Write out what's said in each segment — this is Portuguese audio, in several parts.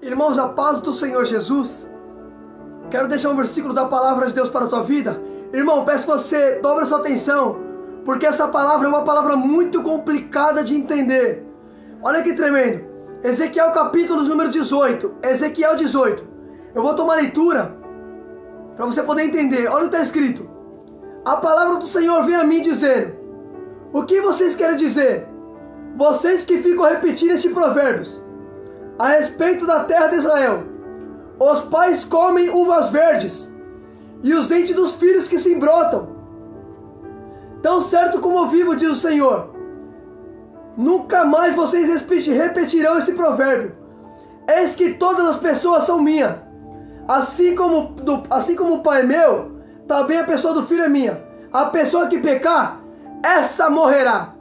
Irmãos, a paz do Senhor Jesus. Quero deixar um versículo da palavra de Deus para a tua vida. Irmão, peço que você dobre a sua atenção, porque essa palavra é uma palavra muito complicada de entender. Olha que tremendo. Ezequiel capítulo número 18. Ezequiel 18. Eu vou tomar leitura para você poder entender. Olha o que está escrito. A palavra do Senhor vem a mim dizendo: o que vocês querem dizer? Vocês que ficam repetindo estes provérbios a respeito da terra de Israel. Os pais comem uvas verdes, e os dentes dos filhos que se embrotam. Tão certo como eu vivo, diz o Senhor, nunca mais vocês repetirão esse provérbio. Eis que todas as pessoas são minhas. Assim como o pai é meu, também a pessoa do filho é minha. A pessoa que pecar, essa morrerá.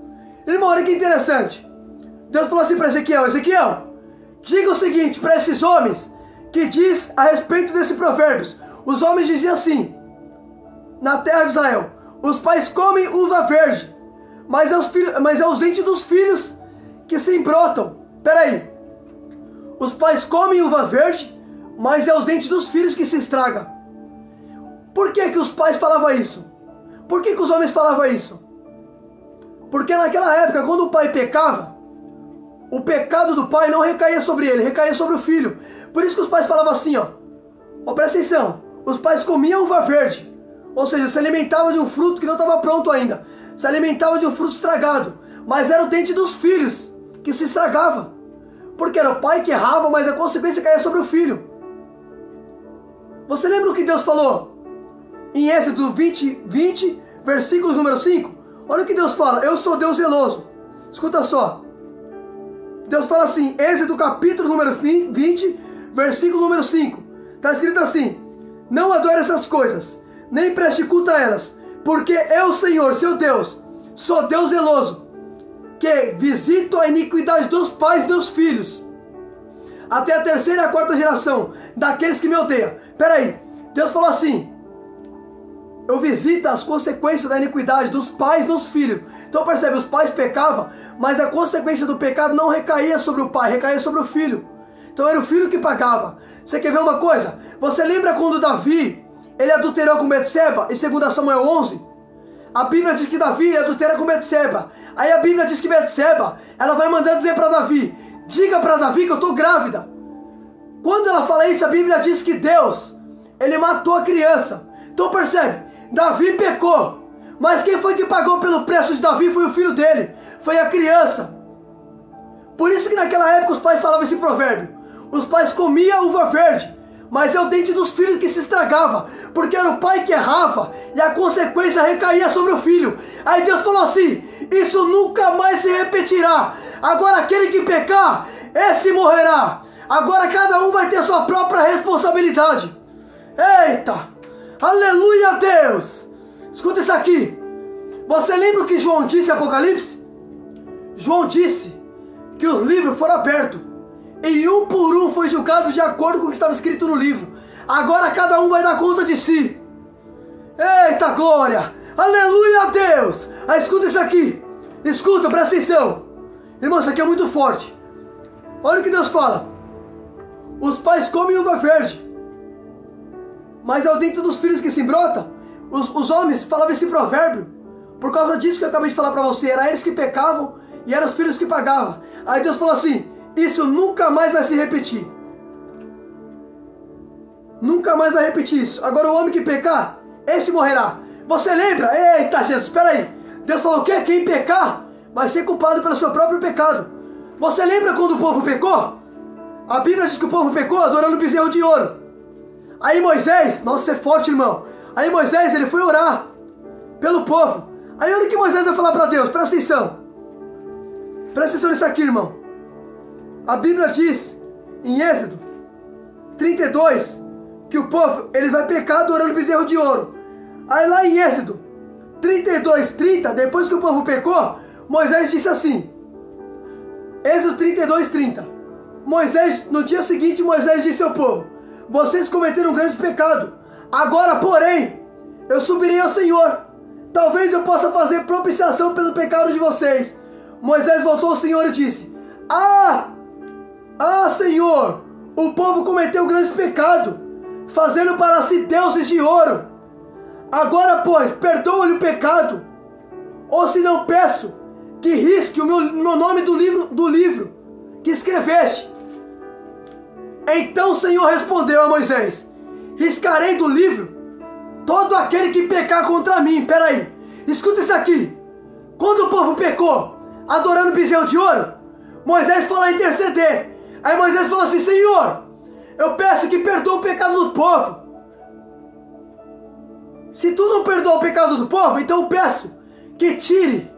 Irmão, olha que interessante. Deus falou assim para Ezequiel: Ezequiel, diga o seguinte para esses homens que diz a respeito desses provérbios. Os homens diziam assim, na terra de Israel: os pais comem uva verde, mas é os dentes dos filhos que se embrotam. Peraí, os pais comem uva verde, mas é os dentes dos filhos que se estragam. Por que os pais falavam isso? Por que os homens falavam isso? Porque naquela época, quando o pai pecava, o pecado do pai não recaía sobre ele, recaía sobre o filho. Por isso que os pais falavam assim, ó, presta atenção, os pais comiam uva verde, ou seja, se alimentavam de um fruto que não estava pronto ainda, se alimentavam de um fruto estragado, mas era o dente dos filhos que se estragava, porque era o pai que errava, mas a consequência caía sobre o filho. Você lembra o que Deus falou em Êxodo 20, versículos número 5? Olha o que Deus fala: eu sou Deus zeloso. Escuta só. Deus fala assim, Êxodo capítulo número 20, versículo número 5. Está escrito assim: não adore essas coisas, nem preste culto a elas, porque eu, Senhor, seu Deus, sou Deus zeloso, que visito a iniquidade dos pais e dos filhos, até a terceira e a quarta geração daqueles que me odeiam. Peraí, Deus falou assim: eu visito as consequências da iniquidade dos pais e dos filhos. Então percebe, os pais pecavam, mas a consequência do pecado não recaía sobre o pai, recaía sobre o filho. Então era o filho que pagava. Você quer ver uma coisa? Você lembra quando Davi, ele adulterou com Betseba, em 2 Samuel 11? A Bíblia diz que Davi adultera com Betseba. Aí a Bíblia diz que Betseba, ela vai mandando dizer para Davi: diga para Davi que eu estou grávida. Quando ela fala isso, a Bíblia diz que Deus, ele matou a criança. Então percebe, Davi pecou, mas quem foi que pagou pelo preço de Davi foi o filho dele, foi a criança. Por isso que naquela época os pais falavam esse provérbio: os pais comiam uva verde, mas é o dente dos filhos que se estragava, porque era o pai que errava e a consequência recaía sobre o filho. Aí Deus falou assim: isso nunca mais se repetirá. Agora aquele que pecar, esse morrerá. Agora cada um vai ter sua própria responsabilidade. Eita! Aleluia a Deus! Escuta isso aqui. Você lembra o que João disse em Apocalipse? João disse que os livros foram abertos e um por um foi julgado de acordo com o que estava escrito no livro. Agora cada um vai dar conta de si. Eita glória! Aleluia a Deus! Aí escuta isso aqui. Escuta, presta atenção. Irmão, isso aqui é muito forte. Olha o que Deus fala: os pais comem uva verde, mas é o dente dos filhos que se embrota. Os homens falavam esse provérbio por causa disso que eu acabei de falar para você. Era eles que pecavam e eram os filhos que pagavam. Aí Deus falou assim: isso nunca mais vai se repetir. Nunca mais vai repetir isso. Agora o homem que pecar, esse morrerá. Você lembra? Eita Jesus, espera aí. Deus falou o quê? Quem pecar vai ser culpado pelo seu próprio pecado. Você lembra quando o povo pecou? A Bíblia diz que o povo pecou adorando o bezerro de ouro. Aí Moisés, nossa, você é forte, irmão. Aí Moisés, ele foi orar pelo povo. Aí olha o que Moisés vai falar para Deus, presta atenção. Presta atenção nisso aqui, irmão. A Bíblia diz, em Êxodo 32, que o povo, ele vai pecar adorando o bezerro de ouro. Aí lá em Êxodo 32, 30, depois que o povo pecou, Moisés disse assim, Êxodo 32, 30. Moisés, no dia seguinte, Moisés disse ao povo: vocês cometeram um grande pecado. Agora, porém, eu subirei ao Senhor. Talvez eu possa fazer propiciação pelo pecado de vocês. Moisés voltou ao Senhor e disse: Senhor, O povo cometeu grande pecado, fazendo para si deuses de ouro. Agora, pois, perdoa-lhe o pecado, ou se não peço que risque o meu nome do livro que escreveste. Então o Senhor respondeu a Moisés: riscarei do livro todo aquele que pecar contra mim. Peraí, escuta isso aqui. Quando o povo pecou, adorando bezerro de ouro, Moisés foi lá interceder. Aí Moisés falou assim: Senhor, eu peço que perdoe o pecado do povo. Se tu não perdoa o pecado do povo, então eu peço que tire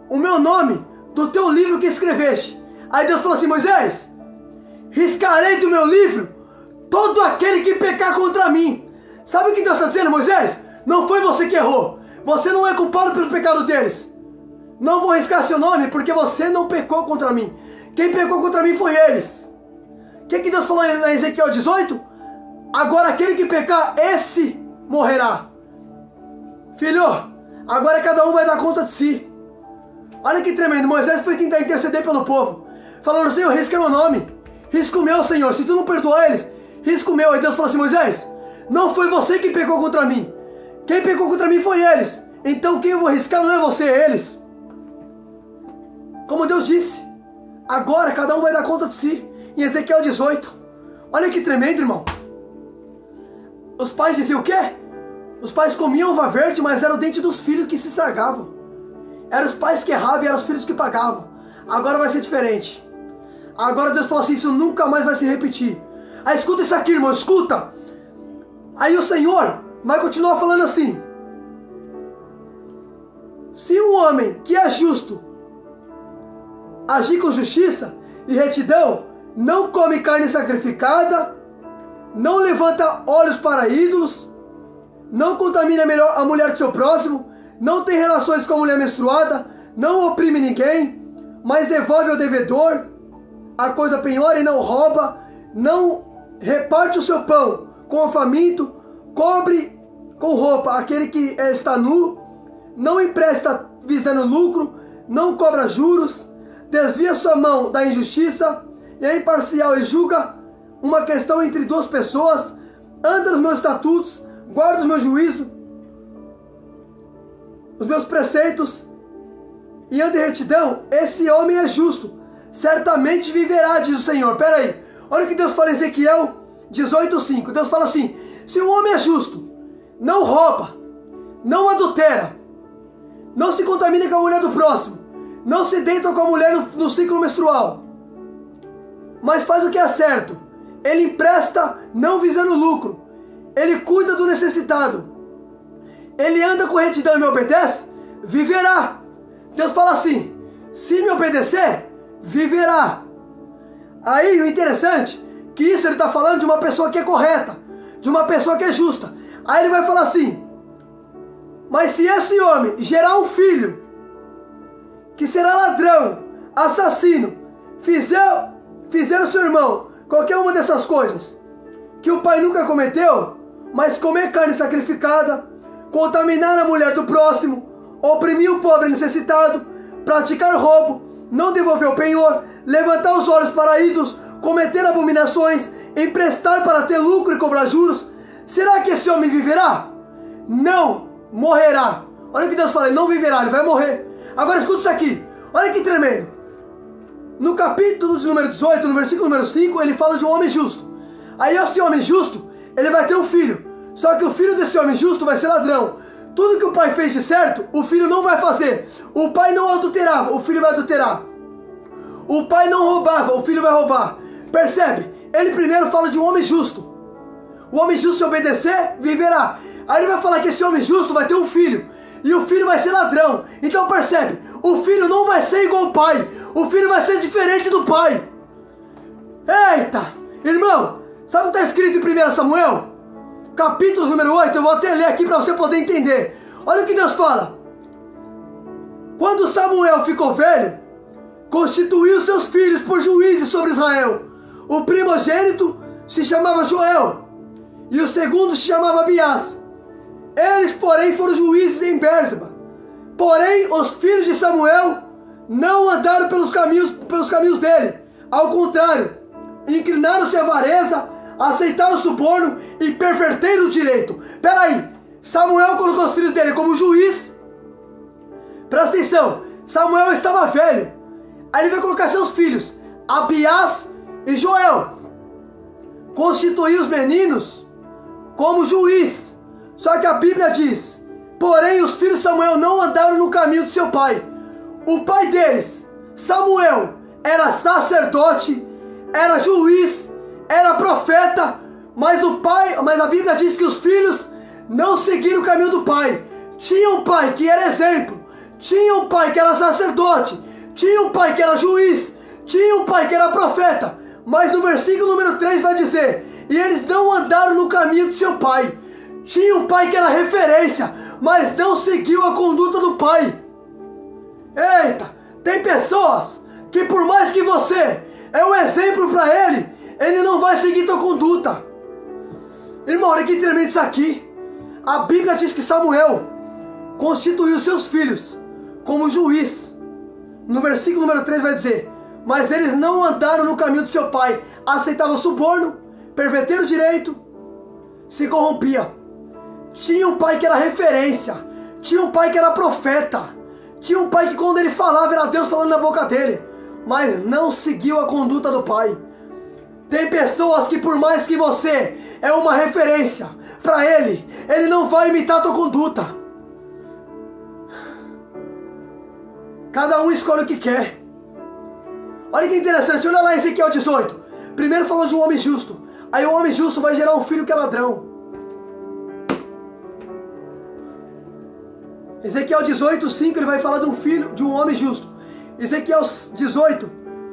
o meu nome do teu livro que escreveste. Aí Deus falou assim: Moisés, riscarei do meu livro todo aquele que pecar contra mim. Sabe o que Deus está dizendo, Moisés? Não foi você que errou. Você não é culpado pelo pecado deles. Não vou riscar seu nome porque você não pecou contra mim. Quem pecou contra mim foi eles. O que Deus falou em Ezequiel 18? Agora aquele que pecar, esse morrerá. Filho, agora cada um vai dar conta de si. Olha que tremendo. Moisés foi tentar interceder pelo povo, falando: Senhor, risca meu nome. Risca o meu, Senhor. Se tu não perdoar eles, risca o meu. Aí Deus falou assim: Moisés, não foi você que pecou contra mim. Quem pecou contra mim foi eles. Então quem eu vou riscar não é você, é eles. Como Deus disse, agora cada um vai dar conta de si. Em Ezequiel 18. Olha que tremendo, irmão. Os pais diziam o quê? Os pais comiam uva verde, mas era o dente dos filhos que se estragavam. Eram os pais que erravam e eram os filhos que pagavam. Agora vai ser diferente. Agora Deus falou assim: isso nunca mais vai se repetir. Aí escuta isso aqui, irmão, escuta. Aí o Senhor vai continuar falando assim: se um homem que é justo agir com justiça e retidão, não come carne sacrificada, não levanta olhos para ídolos, não contamina a mulher do seu próximo, não tem relações com a mulher menstruada, não oprime ninguém, mas devolve ao devedor a coisa penhora e não rouba, não reparte o seu pão com o faminto, cobre com roupa aquele que está nu, não empresta visando lucro, não cobra juros, desvia sua mão da injustiça, e é imparcial e julga uma questão entre duas pessoas, anda nos meus estatutos, guarda os meus juízos, os meus preceitos, e anda em retidão, esse homem é justo, certamente viverá, diz o Senhor. Pera aí, olha o que Deus fala em Ezequiel 18:5. Deus fala assim: se um homem é justo, não rouba, não adultera, não se contamina com a mulher do próximo, não se deita com a mulher no ciclo menstrual, mas faz o que é certo, ele empresta não visando lucro, ele cuida do necessitado, ele anda com retidão e me obedece, viverá. Deus fala assim: se me obedecer, viverá. Aí o interessante, que isso ele está falando de uma pessoa que é correta, de uma pessoa que é justa. Aí ele vai falar assim: mas se esse homem gerar um filho que será ladrão, assassino, fizer o seu irmão qualquer uma dessas coisas que o pai nunca cometeu, mas comer carne sacrificada, contaminar a mulher do próximo, oprimir o pobre necessitado, praticar roubo, não devolver o penhor, levantar os olhos para ídolos, cometer abominações, emprestar para ter lucro e cobrar juros, será que esse homem viverá? Não, morrerá. Olha o que Deus fala: ele não viverá, ele vai morrer. Agora escuta isso aqui, olha que tremendo. No capítulo de número 18, no versículo número 5, ele fala de um homem justo. Aí esse homem justo, ele vai ter um filho. Só que o filho desse homem justo vai ser ladrão. Tudo que o pai fez de certo, o filho não vai fazer. O pai não adulterava, o filho vai adulterar. O pai não roubava, o filho vai roubar. Percebe? Ele primeiro fala de um homem justo. O homem justo, se obedecer, viverá. Aí ele vai falar que esse homem justo vai ter um filho. E o filho vai ser ladrão. Então percebe? O filho não vai ser igual ao pai. O filho vai ser diferente do pai. Eita! Irmão, sabe o que está escrito em 1 Samuel? Capítulo número 8, eu vou até ler aqui para você poder entender. Olha o que Deus fala. Quando Samuel ficou velho, constituiu seus filhos por juízes sobre Israel. O primogênito se chamava Joel, e o segundo se chamava Abiás. Eles, porém, foram juízes em Bérseba. Porém, os filhos de Samuel não andaram pelos caminhos dele. Ao contrário, inclinaram-se à avareza, aceitaram o suborno e perverteram o direito. Peraí, Samuel colocou os filhos dele como juiz. Presta atenção, Samuel estava velho. Aí ele vai colocar seus filhos, Abiás e Joel, constituiu os meninos como juiz. Só que a Bíblia diz: porém os filhos de Samuel não andaram no caminho de seu pai. O pai deles, Samuel, era sacerdote, era juiz, era profeta, mas a Bíblia diz que os filhos não seguiram o caminho do pai. Tinha um pai que era exemplo, tinha um pai que era sacerdote, tinha um pai que era juiz, tinha um pai que era profeta, mas no versículo número 3 vai dizer: e eles não andaram no caminho de seu pai. Tinha um pai que era referência, mas não seguiu a conduta do pai. Eita, tem pessoas que por mais que você é um exemplo para ele não vai seguir tua conduta. Irmão, olha que tremendo isso aqui. A Bíblia diz que Samuel constituiu seus filhos como juiz. No versículo número 3 vai dizer: mas eles não andaram no caminho do seu pai, aceitavam suborno, perverteram o direito, se corrompia. Tinha um pai que era referência, tinha um pai que era profeta, tinha um pai que quando ele falava era Deus falando na boca dele, mas não seguiu a conduta do pai. Tem pessoas que por mais que você é uma referência para ele não vai imitar a tua conduta. Cada um escolhe o que quer. Olha que interessante, olha lá em Ezequiel 18. Primeiro falou de um homem justo. Aí o homem justo vai gerar um filho que é ladrão. Ezequiel 18:5 ele vai falar de um filho, de um homem justo. Ezequiel 18,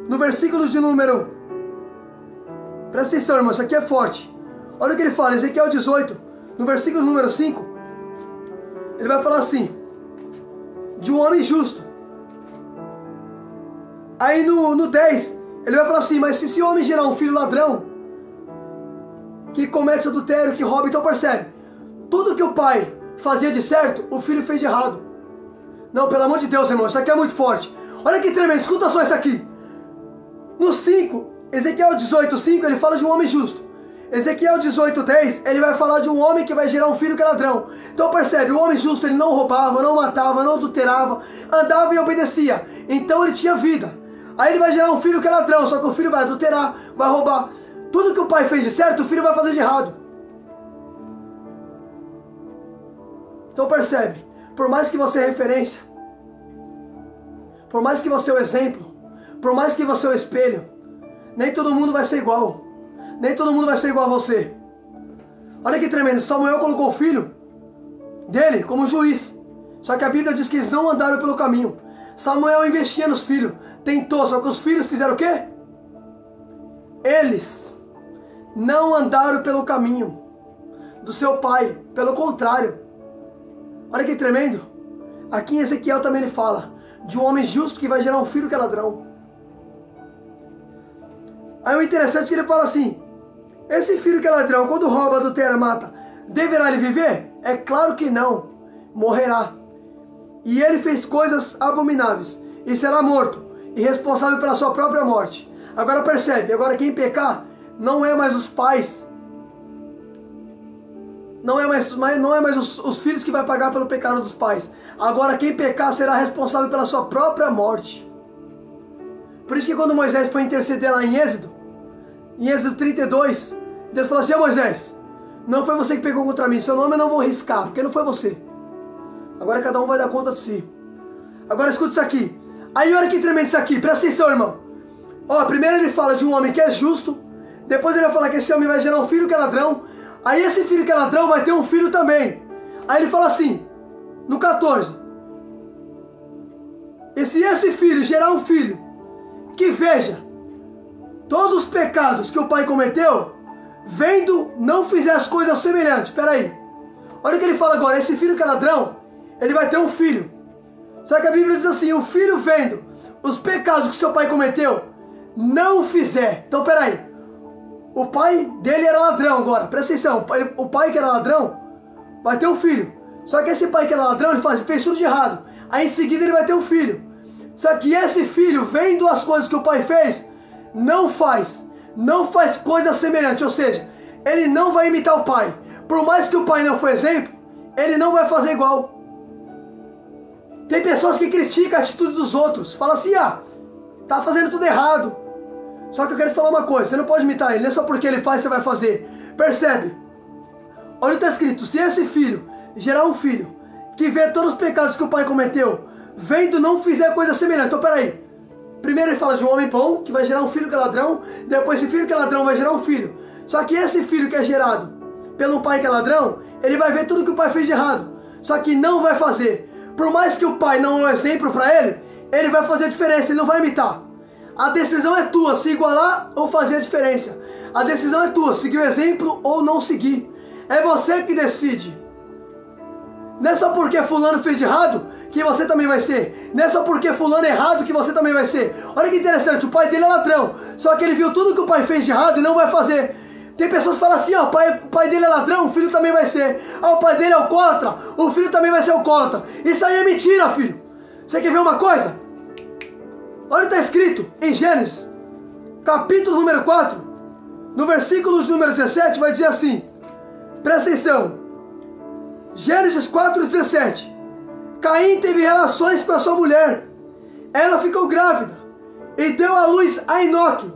no versículo de número... Presta atenção, irmão, isso aqui é forte. Olha o que ele fala, Ezequiel 18, no versículo número 5. Ele vai falar assim: de um homem justo. Aí no 10, ele vai falar assim: mas se esse homem gerar um filho ladrão, que comete adultério, que rouba, então percebe, tudo que o pai fazia de certo, o filho fez de errado. Não, pelo amor de Deus, irmão, isso aqui é muito forte. Olha que tremendo, escuta só isso aqui. No 5, Ezequiel 18:5, ele fala de um homem justo. Ezequiel 18:10, ele vai falar de um homem que vai gerar um filho que é ladrão. Então percebe, o homem justo, ele não roubava, não matava, não adulterava, andava e obedecia. Então ele tinha vida. Aí ele vai gerar um filho que é ladrão, só que o filho vai adulterar, vai roubar. Tudo que o pai fez de certo, o filho vai fazer de errado. Então percebe, por mais que você é referência, por mais que você é o exemplo, por mais que você é o espelho, nem todo mundo vai ser igual. Nem todo mundo vai ser igual a você. Olha que tremendo, Samuel colocou o filho dele como juiz. Só que a Bíblia diz que eles não andaram pelo caminho. Samuel investia nos filhos, tentou, só que os filhos fizeram o quê? Eles não andaram pelo caminho do seu pai, pelo contrário. Olha que tremendo. Aqui em Ezequiel também ele fala de um homem justo que vai gerar um filho que é ladrão. Aí o interessante é que ele fala assim: esse filho que é ladrão, quando rouba, adultera, mata, deverá ele viver? É claro que não, morrerá. E ele fez coisas abomináveis, e será morto, e responsável pela sua própria morte. Agora percebe, agora quem pecar, não é mais os pais, não é mais os filhos que vai pagar pelo pecado dos pais. Agora quem pecar será responsável pela sua própria morte. Por isso que quando Moisés foi interceder lá em Êxodo 32, Deus falou assim: ó Moisés, não foi você que pecou contra mim, seu nome eu não vou riscar, porque não foi você. Agora cada um vai dar conta de si. Agora escuta isso aqui. Aí olha que tremendo isso aqui, presta atenção, irmão. Ó, primeiro ele fala de um homem que é justo, depois ele vai falar que esse homem vai gerar um filho que é ladrão. Aí esse filho que é ladrão vai ter um filho também. Aí ele fala assim, no 14: e se esse filho gerar um filho que veja todos os pecados que o pai cometeu, vendo, não fizer as coisas semelhantes. Espera aí. Olha o que ele fala agora. Esse filho que é ladrão, ele vai ter um filho. Só que a Bíblia diz assim: o filho vendo os pecados que seu pai cometeu, não fizer. Então espera aí. O pai dele era ladrão agora. Presta atenção. O pai que era ladrão vai ter um filho. Só que esse pai que era ladrão, ele fez tudo de errado. Aí em seguida ele vai ter um filho. Só que esse filho, vendo as coisas que o pai fez, não faz, não faz coisa semelhante, ou seja, ele não vai imitar o pai. Por mais que o pai não foi exemplo, ele não vai fazer igual. Tem pessoas que criticam a atitude dos outros, falam assim, tá fazendo tudo errado. Só que eu quero te falar uma coisa, você não pode imitar ele, não é só porque ele faz, você vai fazer. Percebe? Olha o que está escrito, se esse filho gerar um filho que vê todos os pecados que o pai cometeu, vendo não fizer coisa semelhante. Então peraí, primeiro ele fala de um homem bom, que vai gerar um filho que é ladrão, depois esse filho que é ladrão vai gerar um filho. Só que esse filho que é gerado pelo pai que é ladrão, ele vai ver tudo que o pai fez de errado, só que não vai fazer. Por mais que o pai não é um exemplo para ele, ele vai fazer a diferença, ele não vai imitar. A decisão é tua, se igualar ou fazer a diferença. A decisão é tua, seguir o exemplo ou não seguir. É você que decide. Não é só porque fulano fez de errado que você também vai ser. Não é só porque fulano é errado que você também vai ser. Olha que interessante, o pai dele é ladrão, só que ele viu tudo que o pai fez de errado e não vai fazer. Tem pessoas que falam assim, o pai dele é ladrão, o filho também vai ser. O pai dele é alcoólatra, o filho também vai ser alcoólatra. Isso aí é mentira, filho. Você quer ver uma coisa? Olha o que está escrito em Gênesis, capítulo número 4, no versículo número 17, vai dizer assim, presta atenção, Gênesis 4:17, Caim teve relações com a sua mulher, ela ficou grávida e deu à luz a Enoque.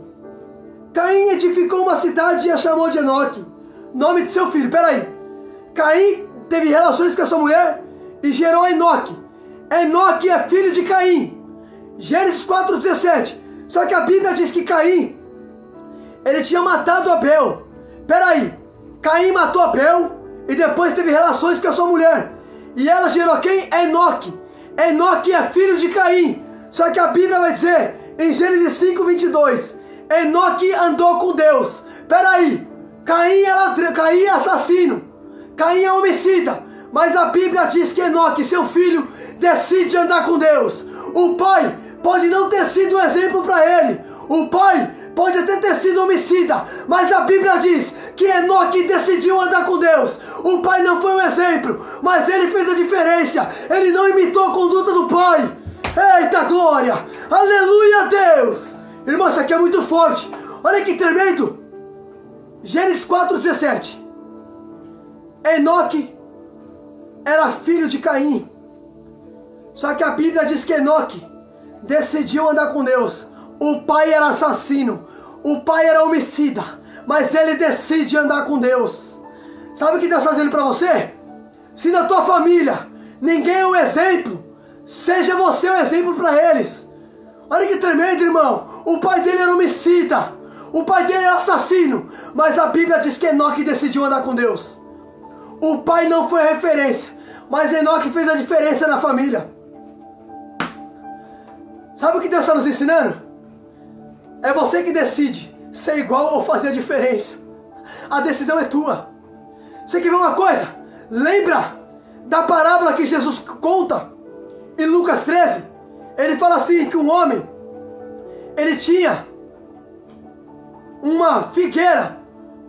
Caim edificou uma cidade e a chamou de Enoque, nome de seu filho. Peraí, Caim teve relações com a sua mulher e gerou a Enoque. Enoque é filho de Caim. Gênesis 4:17. Só que a Bíblia diz que Caim, ele tinha matado Abel. Peraí, Caim matou Abel e depois teve relações com a sua mulher. E ela gerou quem? Enoque. Enoque é filho de Caim. Só que a Bíblia vai dizer em Gênesis 5:22, Enoque andou com Deus. Peraí, Caim é ladrão, Caim é assassino, Caim é homicida, mas a Bíblia diz que Enoque, seu filho, decide andar com Deus. O pai pode não ter sido um exemplo para ele, o pai pode até ter sido homicida, mas a Bíblia diz que Enoque decidiu andar com Deus. O pai não foi um exemplo, mas ele fez a diferença, ele não imitou a conduta do pai. Eita glória, aleluia a Deus. Irmão, isso aqui é muito forte. Olha que tremendo. Gênesis 4:17. Enoque era filho de Caim. Só que a Bíblia diz que Enoque decidiu andar com Deus. O pai era assassino, o pai era homicida, mas ele decide andar com Deus. Sabe o que Deus está fazendo para você? Se na tua família ninguém é um exemplo, seja você um exemplo para eles. Olha que tremendo, irmão. O pai dele era homicida, o pai dele era assassino, mas a Bíblia diz que Enoque decidiu andar com Deus. O pai não foi referência, mas Enoque fez a diferença na família. Sabe o que Deus está nos ensinando? É você que decide ser igual ou fazer a diferença. A decisão é tua. Você quer ver uma coisa? Lembra da parábola que Jesus conta em Lucas 13? Ele fala assim, que um homem, ele tinha uma figueira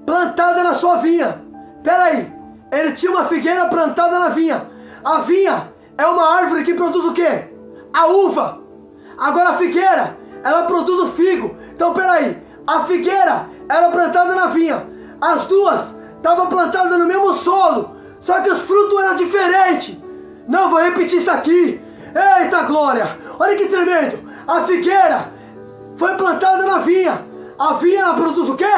plantada na sua vinha. Peraí, ele tinha uma figueira plantada na vinha. A vinha é uma árvore que produz o quê? A uva. Agora a figueira, ela produz o figo. Então peraí, a figueira era plantada na vinha, as duas estavam plantadas no mesmo solo, só que os frutos eram diferentes. Não, vou repetir isso aqui. Eita glória, olha que tremendo. A figueira foi plantada na vinha. A vinha ela produz o quê?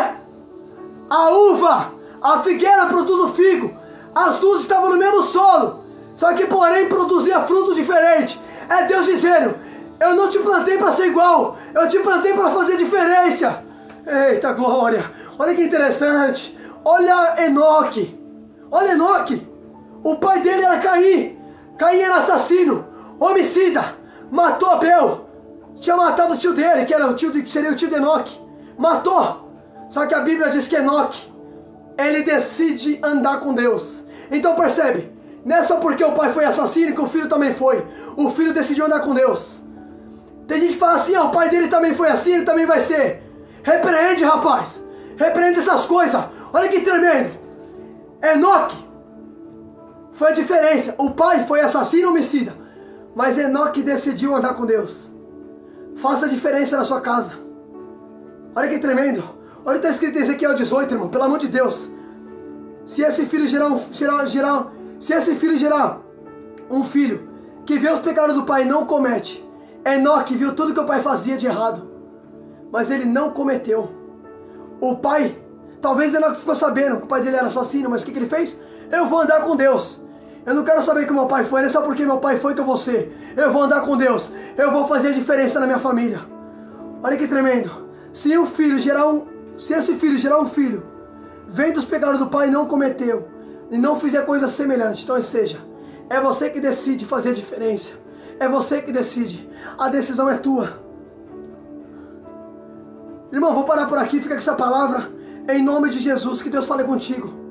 A uva. A figueira produz o figo. As duas estavam no mesmo solo, só que porém produzia frutos diferentes. É Deus dizendo, eu não te plantei para ser igual, eu te plantei para fazer diferença. Eita glória, olha que interessante. Olha Enoque. Olha Enoque. O pai dele era Caim. Caim era assassino, homicida, matou Abel. Tinha matado o tio dele, que era o tio que seria o tio de Enoque. Matou. Só que a Bíblia diz que Enoque, ele decide andar com Deus. Então percebe, não é só porque o pai foi assassino que o filho também foi. O filho decidiu andar com Deus. Tem gente que fala assim, o pai dele também foi assim, ele também vai ser. Repreende, rapaz. Repreende essas coisas. Olha que tremendo. Enoque foi a diferença. O pai foi assassino, homicida, mas Enoque decidiu andar com Deus. Faça a diferença na sua casa. Olha que tremendo. Olha o que está escrito em Ezequiel 18, irmão, pelo amor de Deus. Se esse filho gerar um filho que vê os pecados do pai e não comete. Enoque viu tudo que o pai fazia de errado, mas ele não cometeu. O pai, talvez Enoque ficou sabendo que o pai dele era assassino, mas o que ele fez? Eu vou andar com Deus. Eu não quero saber que meu pai foi, não é só porque meu pai foi que eu vou ser. Eu vou andar com Deus. Eu vou fazer a diferença na minha família. Olha que tremendo. Se esse filho gerar um filho, vendo os pecados do pai e não cometeu, e não fizer coisa semelhante, então seja, é você que decide fazer a diferença. É você que decide. A decisão é tua. Irmão, vou parar por aqui. Fica com essa palavra. Em nome de Jesus, que Deus fale contigo.